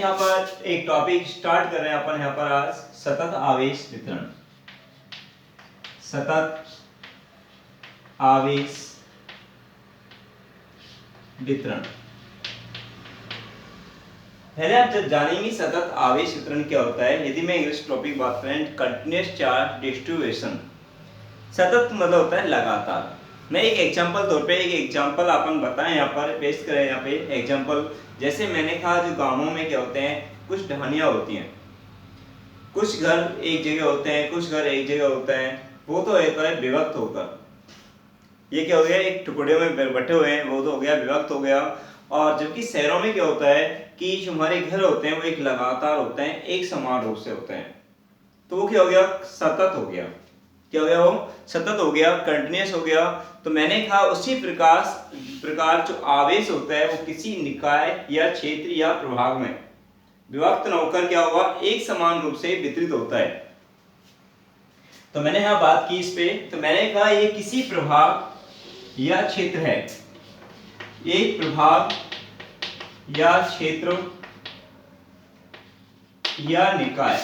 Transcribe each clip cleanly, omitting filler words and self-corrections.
यहाँ पर एक टॉपिक स्टार्ट कर रहे हैं अपन यहाँ पर आज सतत आवेश वितरण। सतत आवेश वितरण पहले आप जब जानेंगे सतत आवेश वितरण क्या होता है। यदि मैं इंग्लिश टॉपिक बात करें कंटिन्यूअस चार्ज डिस्ट्रीब्यूशन। सतत मतलब होता है लगातार। मैं एक एग्जांपल तौर पे एक एग्जांपल अपन बताएं यहाँ पर पेश करें। यहाँ पे एग्जांपल जैसे मैंने कहा जो गांवों में क्या होते हैं, कुछ ढानियां होती हैं, कुछ घर एक जगह होते हैं, कुछ घर एक जगह होते हैं। वो तो होता है विभक्त होकर, ये क्या हो गया, एक टुकड़े में बटे हुए हैं, वो तो हो गया विभक्त हो गया। और जबकि शहरों में क्या होता है कि जो हमारे घर होते हैं वो एक लगातार होते हैं, एक समान रूप से होते हैं। तो वो क्या हो गया, सतत हो गया। क्या हो गया, वो सतत हो गया, कंटिन्यूअस हो गया। तो मैंने कहा उसी प्रकार जो आवेश होता है वो किसी निकाय या क्षेत्र या प्रभाग में विभक्त न होकर क्या होगा, एक समान रूप से वितरित होता है। तो मैंने यहाँ बात की इस पे, तो मैंने कहा ये किसी प्रभाग या क्षेत्र है, एक प्रभाग या क्षेत्र या निकाय।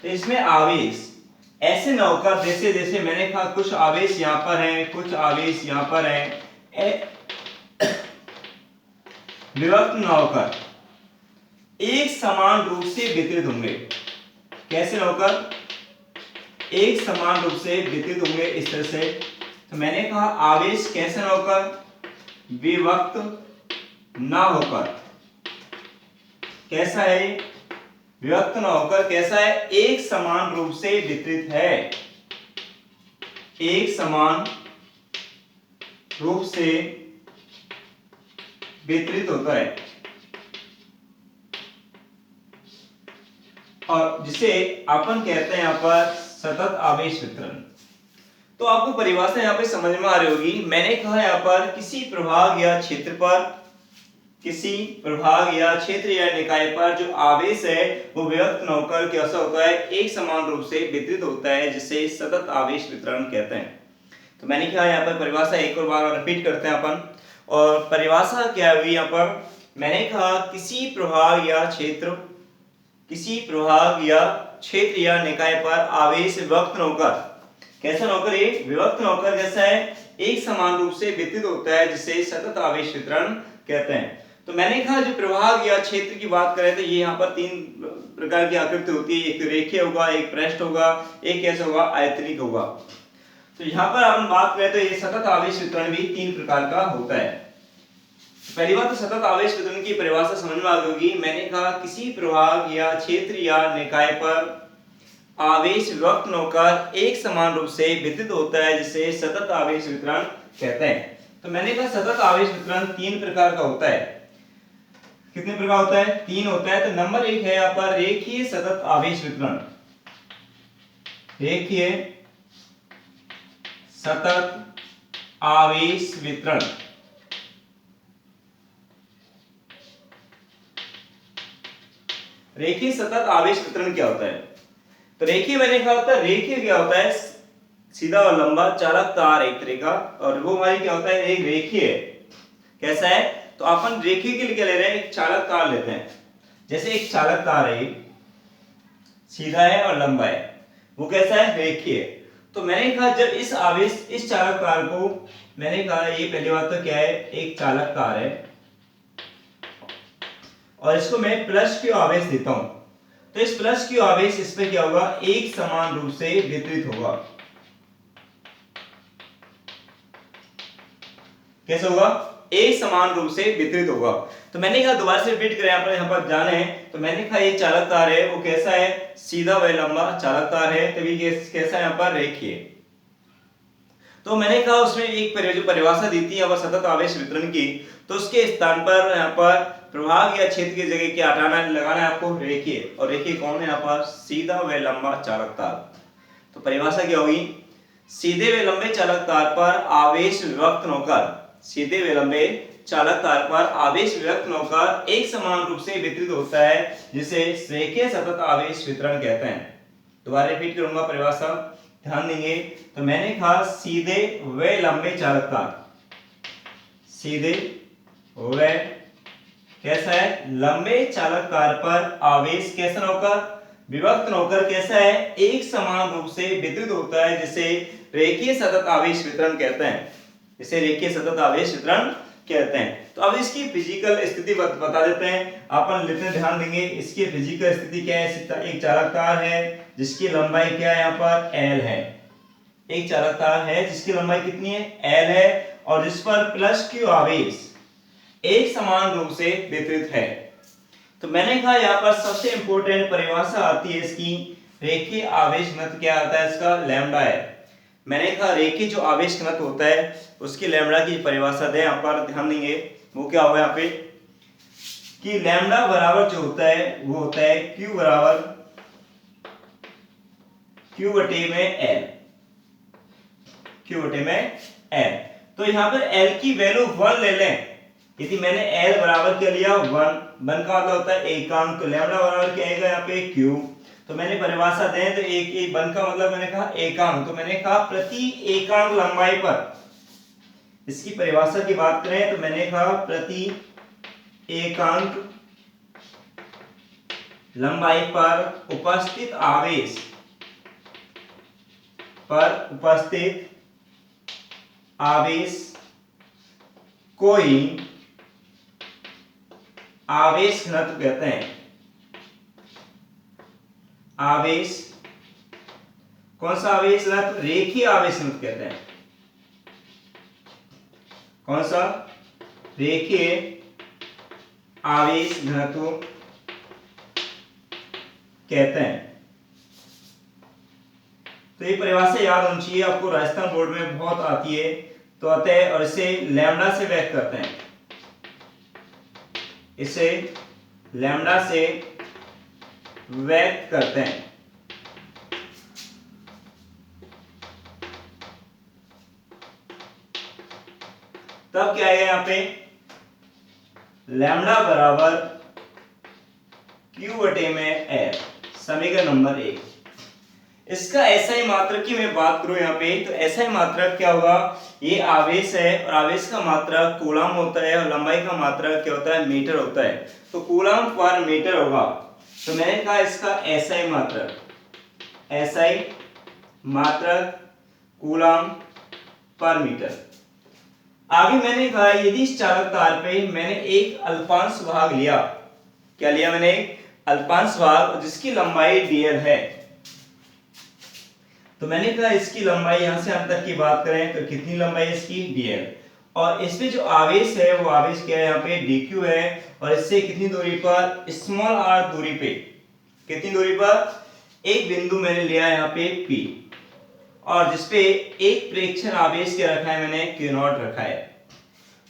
तो इसमें आवेश ऐसे न होकर, जैसे जैसे मैंने कहा कुछ आवेश यहाँ पर है, कुछ आवेश यहाँ पर है, विभक्त न होकर एक समान रूप से वितरित होंगे। कैसे न होकर, एक समान रूप से वितरित होंगे इस तरह से। तो मैंने कहा आवेश कैसे न होकर, विभक्त न होकर। कैसा है, विभक्त न होकर कैसा है, एक समान रूप से वितरित है, एक समान रूप से वितरित होता है। और जिसे अपन कहते हैं यहाँ पर सतत आवेश वितरण। तो आपको परिभाषा यहाँ पे समझ में आ रही होगी। मैंने कहा यहाँ पर किसी प्रभाग या क्षेत्र पर, किसी प्रभाग या क्षेत्र या निकाय पर जो आवेश है वो विभक्त न होकर कैसा होता है, एक समान रूप से वितरित होता है, जिसे सतत आवेश वितरण कहते हैं। तो मैंने कहा यहाँ पर परिभाषा एक और बार रिपीट करते हैं अपन। और परिभाषा क्या हुई यहाँ पर, मैंने कहा किसी प्रभाग या क्षेत्र, किसी प्रभाग या क्षेत्र या निकाय पर आवेश विभक्त न होकर, कैसा न होकर, ये विभक्त न होकर कैसा है, एक समान रूप से वितरित होता है, जिसे सतत आवेश वितरण कहते हैं। तो मैंने कहा जो प्रभाग या क्षेत्र की बात करें तो ये यहाँ पर तीन प्रकार की आकृति होती है, एक रेखीय होगा, एक पृष्ठ होगा, एक कैसा होगा, आयतनिक होगा। तो यहाँ पर अपन बात करें तो ये सतत आवेश वितरण भी तीन प्रकार का होता है। पहली बात तो सतत आवेश वितरण की परिभाषा समझ में आ गई होगी। मैंने कहा किसी प्रभाग या क्षेत्र या निकाय पर आवेश विभक्त न होकर एक समान रूप से वितरित होता है, जिसे सतत आवेश वितरण कहते हैं। तो मैंने कहा सतत आवेश वितरण तीन प्रकार का होता है। कितने प्रकार होता है, तीन होता है। तो नंबर एक है यहाँ पर रेखीय सतत आवेश वितरण। रेखीय सतत आवेश वितरण। रेखीय सतत आवेश वितरण क्या होता है, तो रेखीय मैंने कहा होता है, रेखीय क्या होता है, सीधा और लंबा चालक तार एक तरह का, और वो हमारी क्या होता है, एक रेखीय। कैसा है, तो अपन रेखीय के लिए क्या ले रहे हैं, एक चालक तार लेते हैं। जैसे एक चालक तार है, सीधा है और लंबा है, वो कैसा है, रेखीय। तो मैंने कहा जब इस आवेश, इस चालक तार को, मैंने कहा ये पहली बात तो क्या है, एक चालक तार है और इसको मैं प्लस क्यू आवेश देता हूं। तो इस प्लस क्यू आवेश इस पे क्या होगा, एक समान रूप से वितरित होगा। कैसे होगा, एक समान रूप से वितरित होगा। तो मैंने कहा दोबारा से रिपीट करें, यहाँ पर जाने हैं। तो मैंने कहा ये चालक तार है, वो कैसा है, सीधा व लंबा चालक तार है, तभी कैसा है यहाँ पर, रेखीय। तो मैंने कहा उसमें एक जो परिभाषा दी थी यहाँ पर सतत आवेश वितरण की, तो उसके स्थान पर यहाँ पर प्रभाग या क्षेत्र की जगह क्या हटाना लगाना है आपको, रेखीय। और रेखीय कौन है यहाँ पर, सीधा व लंबा चालक तार। तो परिभाषा क्या होगी, सीधे व लंबे चालक तार पर आवेश विभक्त न होकर, सीधे व लंबे चालक तार पर आवेश विभक्त न होकर एक समान रूप से वितरित होता है, जिसे रेखीय सतत आवेश वितरण कहते हैं। दोबारा रिपीट करूंगा परिभाषा, ध्यान देंगे। तो मैंने कहा सीधे व लंबे चालक तार, सीधे व कैसा है, लंबे चालक तार पर आवेश कैसा न होकर, विभक्त न होकर कैसा है, एक समान रूप से वितरित होता है, जिसे रेखीय सतत आवेश वितरण कहते हैं, जिसे रेखीय सतत आवेश वितरण कहते हैं। तो अब इसकी फिजिकल स्थिति बता देते हैं, अपन लेते ध्यान देंगे। इसकी फिजिकल स्थिति क्या है, एक चालक तार है जिसकी लंबाई क्या है, यहाँ पर L है। एक चालक तार है जिसकी लंबाई कितनी है, L है, और जिस पर प्लस Q आवेश एक समान रूप से वितरित है। तो मैंने कहा यहाँ पर सबसे इंपॉर्टेंट परिभाषा आती है इसकी, रेखीय आवेश घनत्व क्या आता है, इसका लैम्डा है। मैंने कहा रेखीय जो आवेश घनत्व होता है उसकी लैम्डा की परिभाषा दे, यहाँ पर ध्यान देंगे। वो क्या होगा यहाँ पे कि लैम्डा बराबर जो होता है वो होता है Q बराबर Q बटे में L, Q बटे में L। तो यहाँ पर L की वैल्यू 1 ले लें। यदि मैंने L बराबर क्या लिया 1 का मतलब होता है एकांक, तो लैम्डा बराबर क्या आएगा यहाँ पे Q। तो मैंने परिभाषा दें तो एक बन का मतलब मैंने कहा एकांक, तो मैंने कहा प्रति एकांक लंबाई पर, इसकी परिभाषा की बात करें तो मैंने कहा प्रति एकांक लंबाई पर उपस्थित आवेश, कोई आवेश घनत्व कहते हैं। आवेश, कौन सा आवेश घनत्व, रेखीय आवेश घनत्व कहते हैं। कौन सा, रेखीय आवेश घनत्व कहते हैं। तो ये परिभाषा याद होनी चाहिए आपको, राजस्थान बोर्ड में बहुत आती है। तो अतः और इसे लैम्डा से व्यक्त करते हैं, इसे लैम्डा से व्यक्त करते हैं। तब क्या आएगा यहाँ पे, लैम्डा बराबर Q बटे में L, समीकरण नंबर 1। इसका SI मात्रक की मैं बात करूं यहाँ पे, तो SI मात्रक क्या होगा, ये आवेश है और आवेश का मात्रक कूलम होता है और लंबाई का मात्रक क्या होता है, मीटर होता है। तो कूलम पर मीटर होगा। तो मैंने कहा इसका SI मात्रक कूलम पर मीटर। आगे मैंने कहा यदि इस चालक तार पे मैंने एक अल्पांश भाग लिया, क्या लिया मैंने, एक अल्पांश भाग जिसकी लंबाई dl है। तो मैंने कहा इसकी लंबाई यहां से यहां तक की बात करें तो कितनी लंबाई है इसकी, dl, और इसमें जो आवेश है वो आवेश क्या है यहाँ पे, dq है, और इससे कितनी दूरी पर, स्मॉल r दूरी पे, कितनी दूरी पर, एक बिंदु मैंने लिया यहाँ पे P, और जिसपे एक प्रेक्षण आवेश क्या रखा है मैंने, Q0 रखा है।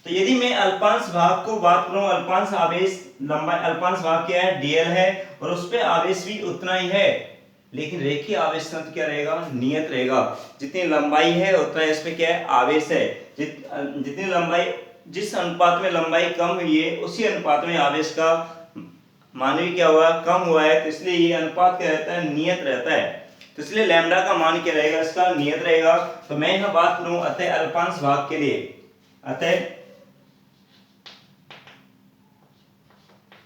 तो यदि मैं अल्पांश भाग को बात करूं, अल्पांश आवेश लंबाई, अल्पांश भाग क्या है, dl है, और उस पे आवेश भी उतना ही है, लेकिन रेखीय आवेश घनत्व क्या रहेगा, नियत रहेगा। जितनी लंबाई है उतना इसमें क्या है, आवेश है। जितनी लंबाई, जिस अनुपात में लंबाई कम हुई है उसी अनुपात में आवेश का मान भी क्या हुआ, कम हुआ है। तो इसलिए ये अनुपात क्या रहता है, नियत रहता है। तो इसलिए लैम्डा का मान क्या रहेगा, इसका नियत रहेगा। तो मैं यहाँ बात करूं अतः अल्पांश भाग के लिए, अतः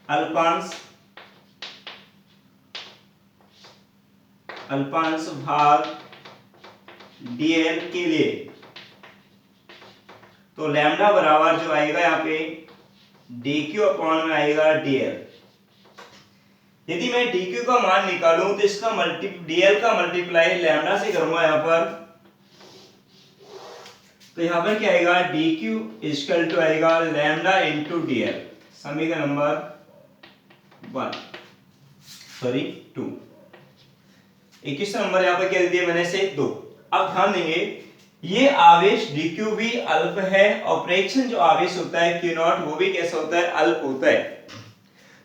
अल्पांश भाग dl के लिए, तो लैम्डा बराबर जो आएगा यहाँ पे dq अपॉन में आएगा dl। यदि मैं dq का मान निकालूं तो इसका dl का मल्टीप्लाई लैम्डा से करूंगा यहाँ पर, तो यहाँ पर क्या आएगा, dq इक्वल टू आएगा लैम्डा इंटू dl, समीकरण नंबर 2। 21 नंबर यहाँ पर क्या दे दिया मैंने से 2। अब ध्यान देंगे ये आवेश dq भी अल्प है और प्रेक्षण जो आवेश होता है Q0 वो भी कैसा होता है, अल्प होता है।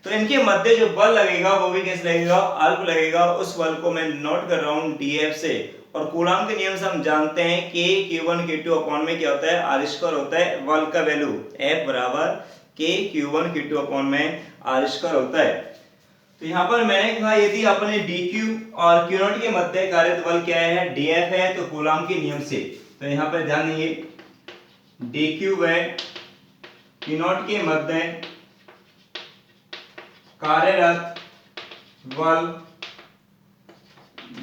तो इनके मध्य जो बल लगेगा वो भी कैसे लगेगा, अल्प लगेगा। उस बल को मैं नोट कर रहा हूं dF से, और कूलम के नियम से हम जानते हैं K Q1 Q2 अपॉन में क्या होता है, R स्क्वायर होता है। बल का वैल्यू F बराबर K Q1 Q2 अपॉन में R स्क्वायर होता है। तो यहाँ पर मैंने कहा यदि अपने dq और q0 के मध्य कार्यरत बल क्या है, dF है, तो कूलम के नियम से, तो यहाँ पर ध्यान देंगे dq व q0 के मध्य कार्यरत बल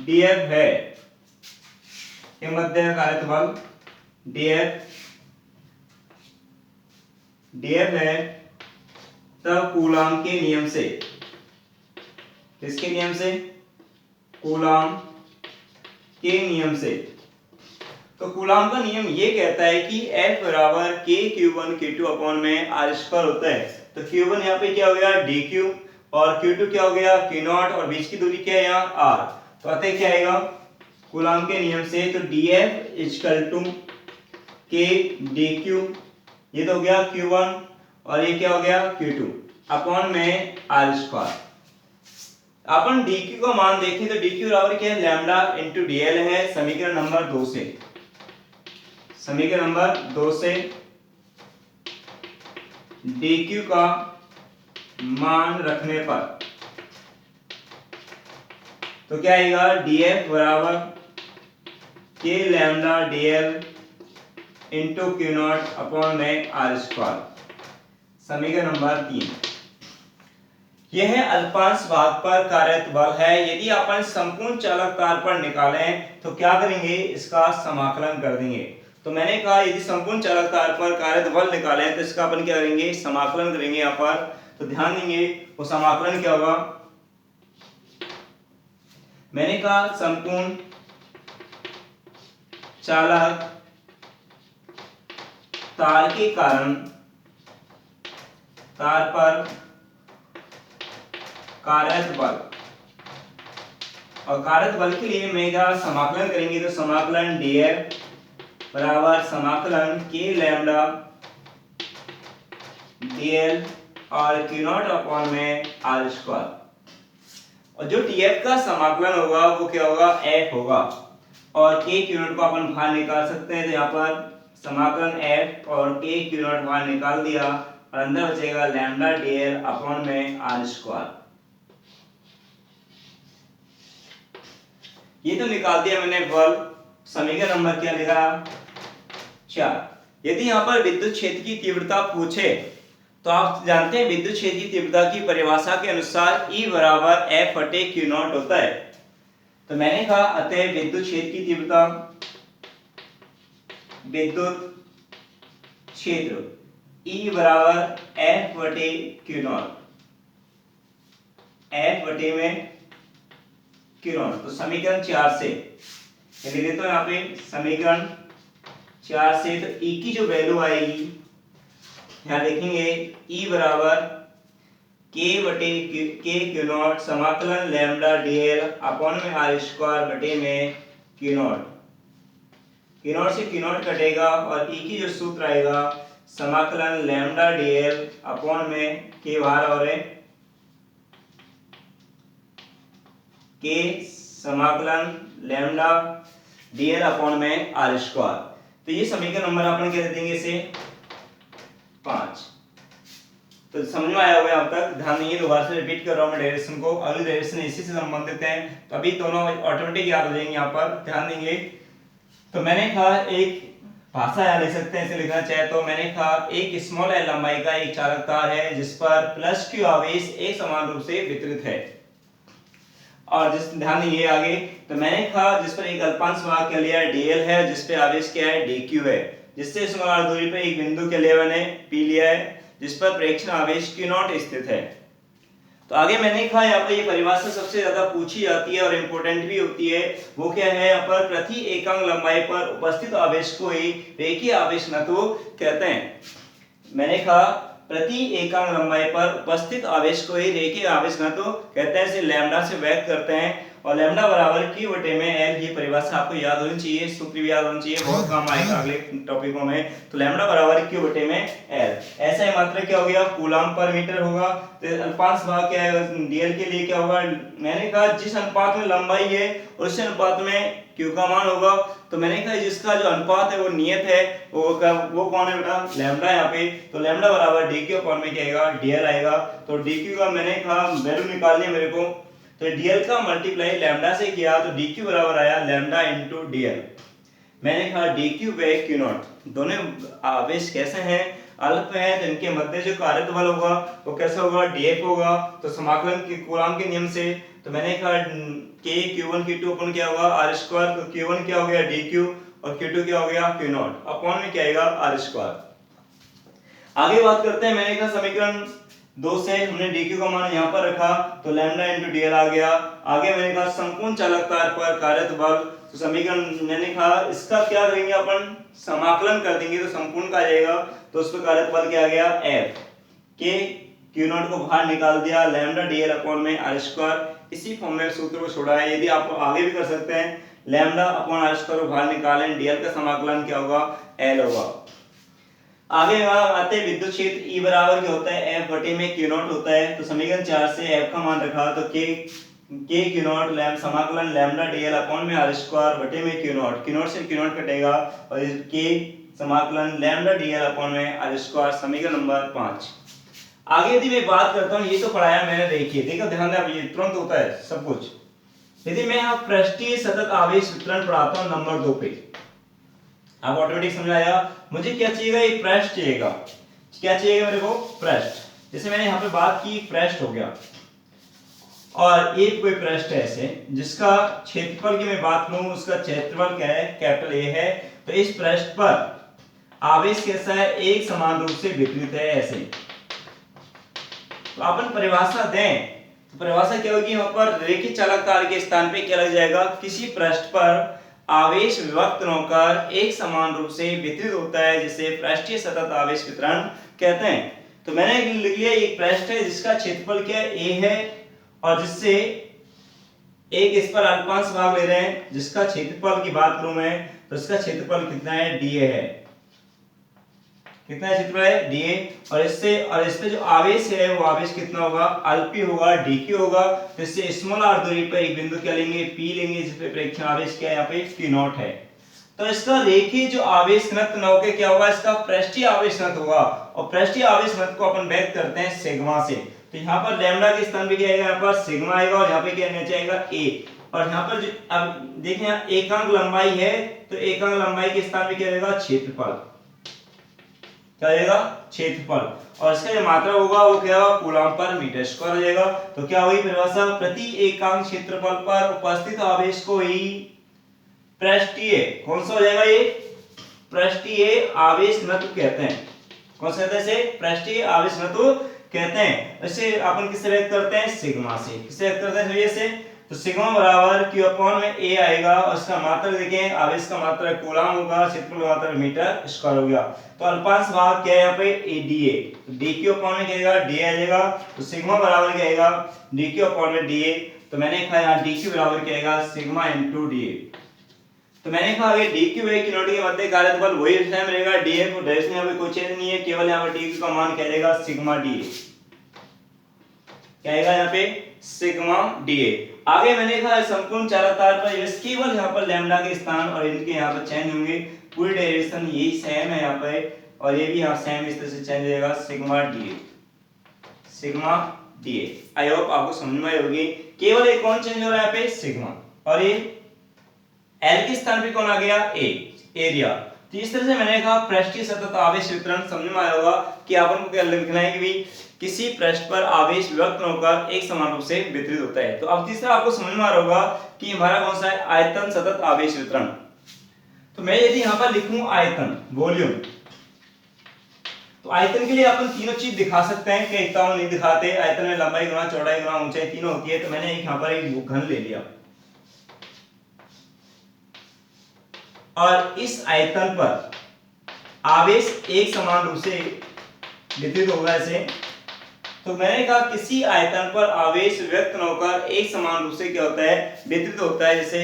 dF है के मध्य कार्यरत बल dF है, तब कूलॉम के नियम से, किसके नियम से? कूलॉम के नियम से। तो कूलॉम का नियम ये कहता है कि F बराबर K Q1 Q2 अपॉन में R स्क्वायर होता है। तो Q1 यहाँ पे क्या हो गया dQ और Q2 क्या हो गया Q0 और बीच की दूरी क्या है यहाँ R। तो अतः क्या आएगा कूलॉम के नियम से, तो dF equal to K dQ, ये तो हो गया Q1 और ये क्या हो गया Q2 अपॉन में R स्क्वायर। अपन dq का मान देखें तो dq बराबर क्या है लैम्डा इंटू dl है समीकरण नंबर 2 से। समीकरण नंबर 2 से dq का मान रखने पर तो क्या आएगा df बराबर k lambda dl into Q not upon में आर स्क्वायर। समीकरण नंबर 3, यह अल्पांश भाग पर कार्यरत बल है। यदि अपन संपूर्ण चालक तार पर निकालें तो क्या करेंगे, इसका समाकलन कर देंगे। तो मैंने कहा यदि संपूर्ण चालक तार पर कार्यरत बल निकालें तो इसका अपन क्या करेंगे, समाकलन करेंगे यहाँ पर। तो ध्यान देंगे वो समाकलन क्या होगा, मैंने कहा संपूर्ण चालक तार के कारण तार पर कार्यरत बल, और कार्यरत बल के लिए मैं क्या समाकलन करेंगे, तो समाकलन df बराबर समाकलन k लैम्डा dl और q नॉट अपॉन में r स्क्वायर। और जो df का समाकलन होगा वो क्या होगा f होगा, और k q नॉट को अपन बाहर निकाल सकते हैं। तो यहाँ पर समाकलन f और k q नॉट बाहर निकाल दिया और अंदर बचेगा लैम्डा dl अपॉन में r स्क्वायर। ये तो निकाल दिया मैंने बल। समीकरण नंबर क्या लिखा 4। यदि यहाँ पर विद्युत क्षेत्र की तीव्रता पूछे तो आप जानते हैं विद्युत क्षेत्र की तीव्रता की परिभाषा के अनुसार E बराबर F बटे Q नॉट होता है। तो मैंने कहा अतः विद्युत क्षेत्र की तीव्रता, विद्युत क्षेत्र E बराबर F बटे Q नॉट, F बटे में Q नॉट। तो समीकरण 4 से लिख देता हूं यहाँ पे समीकरण 4 से, तो E की जो वैल्यू आएगी यहाँ देखेंगे E बराबर K बटे K Q नॉट समाकलन लैम्डा dl अपॉन में R स्क्वायर बटे में Q नॉट। Q नॉट से Q नॉट कटेगा और E की जो सूत्र आएगा समाकलन लैम्डा dl अपॉन में K बाहर और है K समाकलन लैम्डा dl अपॉन में R स्क्वायर। तो ये समीकरण नंबर अपन क्या दे देंगे इसे 5। तो समझ में आया होगा अब तक, ध्यान नहीं है, दोबारा से रिपीट कर रहा हूं मैं डायरेक्शन को। अगली डायरेक्शन इसी से संबंधित है, तो अभी दोनों ऑटोमेटिक याद हो जाएंगे। यहाँ पर ध्यान देंगे। तो मैंने कहा एक भाषा याद ले सकते हैं, इसे लिखना चाहे तो मैंने कहा एक स्मॉल एल लंबाई का एक चालक तार है जिस पर प्लस q आवेश एक समान रूप से वितरित है। और जिस ध्यान देंगे आगे, तो मैंने कहा जिस पर एक अल्पांश भाग क्या लिया है dl है, जिस पे आवेश क्या है dq है, जिससे समान दूरी पर एक बिंदु के लिए मैंने p लिया है जिस पर प्रेक्षण आवेश q नॉट स्थित है। तो आगे मैंने कहा यहाँ पर ये परिभाषा सबसे ज्यादा पूछी जाती है और इम्पोर्टेंट भी होती है। वो क्या है, यहाँ पर प्रति एकांक लंबाई पर उपस्थित आवेश को ही रेखीय आवेश घनत्व कहते हैं। मैंने कहा प्रति एकांक लंबाई पर उपस्थित आवेश को ही रेखीय आवेश घनत्व कहते हैं। इसे लैम्डा से व्यक्त करते हैं और लैम्डा बराबर q बटे में l। ये परिभाषा आपको याद होनी चाहिए, सूत्र भी याद होना चाहिए, बहुत काम आएगा अगले टॉपिकों में। तो लैम्डा बराबर q बटे में l। ऐसा ही मात्रा क्या हो गया कूलम पर मीटर होगा। तो अल्पांश भाग क्या है dl के लिए क्या होगा, मैंने कहा जिस अनुपात में लंबाई है उस अनुपात में q का मान होगा। तो मैंने कहा जिसका जो अनुपात है वो नियत है, वो कौन है बेटा लैम्डा यहाँ पे। तो लैम्डा बराबर dq अपॉन में क्या आएगा dl आएगा। तो dq का मैंने कहा वैल्यू निकालनी है मेरे को, तो dl का मल्टीप्लाई लैम्डा से किया तो dq बराबर आया लैम्डा इंटू dl। मैंने कहा dq बाय q नॉट, दोनों आवेश कैसे हैं अल्प है तो इनके मध्य जो कार्यत बल होगा वो कैसा होगा, dF होगा। तो समाकलन के कूलॉम के नियम से तो मैंने कहा k q1 q2 अपन क्या होगा r स्क्वायर, तो q1 क्या हो गया dq और q2 क्या हो गया q नॉट अपॉन में क्या आएगा r स्क्वायर। आगे बात करते हैं, मैंने कहा समीकरण 2 से हमने dq का मान यहां पर रखा तो लैम्डा इनटू dl आ गया। आगे मैंने कहा संपूर्ण चालक तार पर कार्यत बल, तो समीकरण मैंने कहा इसका क्या करेंगे अपन समाकलन कर देंगे तो संपूर्ण का आ जाएगा, तो उस पर कार्यत बल क्या आ गया f k q नॉट को बाहर निकाल दिया लैम्डा dl अपॉन में r स्क्वायर। इसी फॉर्म में सूत्र को छोड़ा है, यदि आप आगे भी कर सकते हैं लैम्डा अपॉन r स्क्वायर को बाहर निकालें, dl का समाकलन क्या होगा l होगा। आगे आते हैं विद्युत क्षेत्र E बराबर क्या होता है F बटे में Q नॉट होता है। तो समीकरण 4 से F का मान रखा तो K Q नॉट लैम समाकलन लैम्डा dl अपॉन में r स्क्वायर बटे में Q नॉट से Q नॉट कटेगा और K समाकलन लैम्डा dl अपॉन में r स्क्वायर, समीकरण नंबर 5। आगे यदि मैं बात करता हूं, ये तो पढ़ाया मैंने, देखिए देखो ध्यान दें, अब ये तुरंत होता है सब कुछ। यदि मैं यहाँ पृष्ठीय सतत आवेश वितरण पढ़ाता हूं नंबर 2 पे, आप ऑटोमेटिक समझ आया मुझे क्या चाहिएगा, एक पृष्ठ चाहिएगा। क्या चाहिएगा मेरे को, पृष्ठ। जैसे मैंने यहाँ पे बात की पृष्ठ हो गया और एक कोई पृष्ठ है ऐसे जिसका क्षेत्रफल की मैं बात करूं, उसका क्षेत्रफल क्या है, कैपिटल A है। तो इस पृष्ठ पर आवेश कैसा है, एक समान रूप से वितरित है ऐसे। तो अपन परिभाषा दें तो परिभाषा क्या होगी, यहाँ पर रेखीय चालक तार के स्थान पे क्या लग जाएगा, किसी पृष्ठ पर आवेश विभक्त होकर एक समान रूप से वितरित होता है जिसे पृष्ठीय सतत आवेश वितरण कहते हैं। तो मैंने लिख लिया एक पृष्ठ है जिसका क्षेत्रफल क्या है, A है, और जिससे एक इस पर अल्पांश भाग ले रहे हैं, जिसका क्षेत्रफल की बात करूं मैं तो इसका क्षेत्रफल कितना है, dA है। कितना क्षेत्रफल है, dA, और इस पे जो आवेश है वो आवेश कितना होगा, अल्पी होगा, dq होगा। तो इससे स्मॉल r दूरी पर एक बिंदु क्या लेंगे, p लेंगे, जिस पे प्रेक्षण आवेश क्या है, यहाँ पे q नॉट है। तो इसका रेखीय जो आवेश घनत्व न होकर क्या होगा, इसका पृष्ठीय आवेश घनत्व होगा, और पृष्ठीय आवेश घनत्व को अपन व्यक्त करते हैं सिग्मा से। तो यहाँ पर लैम्डा के स्थान पे क्या आएगा, यहाँ पर सिग्मा आएगा, और यहाँ पे क्या नीचे आएगा a। और यहाँ पर अब देखिए यहाँ एकांक लंबाई है, तो एकांक लंबाई के स्थान पे क्या आएगा, क्षेत्रफल, क्या आएगा, क्षेत्रफल, और इसका जो मात्रा होगा वो क्या होगा, कूलॉम पर मीटर स्क्वायर हो जाएगा। तो क्या होगी परिभाषा, प्रति एकांक क्षेत्रफल पर उपस्थित आवेश को ही पृष्ठीय, कौन सा हो जाएगा ये, पृष्ठीय आवेश घनत्व कहते हैं। कौन सा कहते हैं इसे, पृष्ठीय आवेश घनत्व कहते हैं। इसे अपन किससे व्यक्त करते हैं, सिग्मा से। किससे व्यक्त करते हैं से, तो सिग्मा बराबर q अपॉन में a आएगा, और इसका मात्रक देखें, आवेश का मात्रक कूलॉम होगा, क्षेत्रफल का मात्रक मीटर स्क्वायर हो गया। तो अल्पांश भाग क्या है यहाँ पे, dA, dq अपॉन में क्या आएगा, dA आ जाएगा। तो सिग्मा बराबर क्या आएगा, dq अपॉन में dA। तो मैंने कहा यहाँ dq बराबर क्या आएगा, सिग्मा इनटू dA। तो मैंने कहा अगर dq है q नॉट के मध्य कार्यत बल वही सेम रहेगा, dA को डायरेक्शन में यहाँ पे कोई चेंज नहीं है, केवल यहाँ पे dq का मान क्या रहेगा, सिग्मा dA। क्या आएगा यहाँ पे, सिग्मा dA। आगे मैंने कहा संपूर्ण चालक तार पर यह केवल यहाँ पर लैम्डा के स्थान और इनके यहाँ पर चेंज होंगे, पूरी डायरेक्शन यही सेम है यहाँ पे, और ये भी यहाँ सेम इस तरह से चेंज हो जाएगा, sigma dA, sigma dA। I hope आपको समझ में आई होगी। केवल एक कौन चेंज हो रहा है यहाँ पे, सिग्मा, और ये L के स्थान पे कौन आ गया, A, एरिया। तो इस तरह से मैंने कहा पृष्ठीय सतत आवेश वितरण समझ में आया होगा कि अपन को क्या लिखना है कि भी किसी पृष्ठ पर आवेश विभक्त होकर एक समान रूप से वितरित होता है। तो अब तीसरा आपको समझ में आ रहा होगा कि हमारा कौन सा है, आयतन सतत आवेश वितरण। तो मैं यदि यहाँ पर लिखूं आयतन, वॉल्यूम, तो आयतन के लिए अपन तीनों चीज दिखा सकते हैं, कि एकता नहीं दिखाते, आयतन में लंबाई गुना चौड़ाई गुना ऊंचाई तीनों होती है। तो मैंने एक यहाँ पर एक घन ले लिया, और इस आयतन पर आवेश एक समान रूप से वितरित होगा ऐसे। तो मैंने कहा किसी आयतन पर आवेश व्यक्त होकर एक समान रूप से क्या होता है, वितरित होता है, जैसे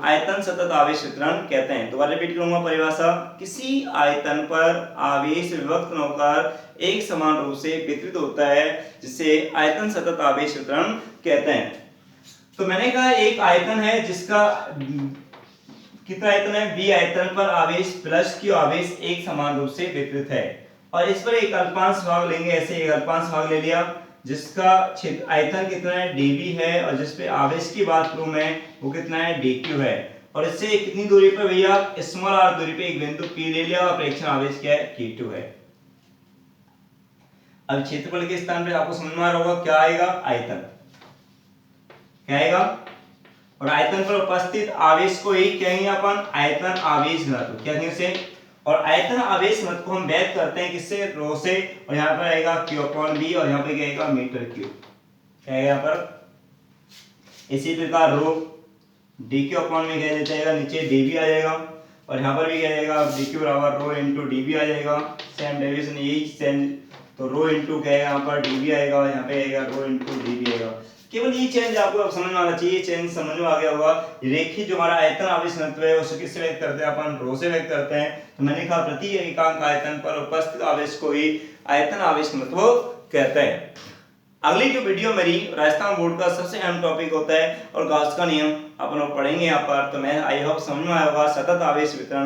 आयतन सतत आवेश वितरण कहते हैं। दोबारा रिपीट करूंगा परिभाषा, किसी आयतन पर आवेश विभक्त होकर एक समान रूप से वितरित होता है जिसे आयतन सतत आवेश वितरण कहते हैं। तो मैंने कहा एक आयतन है जिसका कितना आयतन है, बी आयतन पर आवेश प्लस q आवेश एक समान रूप से वितरित है, और इस पर एक अल्पांश भाग लेंगे, ऐसे एक अल्पांश भाग ले लिया जिसका क्षेत्र आयतन कितना है, dv है, और जिस पे आवेश की बात करूं मैं वो कितना है, dq है। और इससे कितनी दूरी पर भैया, स्मॉल r दूरी पे एक बिंदु p ले लिया, और प्रेक्षण आवेश क्या है, q2 है। अब क्षेत्रफल के स्थान पे आपको समझ में आ रहा होगा क्या आएगा, आयतन। क्या आएगा, और आयतन पर उपस्थित आवेश को ही कहेंगे अपन आयतन आवेश घनत्व। क्या कहेंगे उसे, और आयतन आवेश घनत्व को हम व्यक्त करते हैं किससे, रो से, और यहाँ पर आएगा Q/V और यहाँ पे क्या आएगा मीटर क्यूब। क्या आएगा यहाँ पर, इसी प्रकार रो dQ/ में क्या जाएगा नीचे dV आ जाएगा, और यहाँ पर भी क्या जाएगा dQ बराबर रो इंटू dV आ जाएगा, सेम डेरिवेशन यही सेम, तो रो इंटू क्या है यहाँ पर dV आएगा, यहाँ पे आएगा रो इंटू dV आएगा। केवल ये चेंज आपको समझ में आना चाहिए, चेंज समझ में आ गया होगा। रेखीय जो हमारा आयतन आवेश घनत्व है उसे किससे व्यक्त करते हैं अपन, रो से व्यक्त करते हैं। तो मैंने कहा प्रति एकांक आयतन पर उपस्थित आवेश को ही आयतन आवेश घनत्व कहते हैं। अगली जो वीडियो मेरी राजस्थान बोर्ड का सबसे अहम टॉपिक होता है और गॉस का नियम अपन लोग पढ़ेंगे यहाँ पर। तो मैं आई होप समझ में आया होगा सतत आवेश वितरण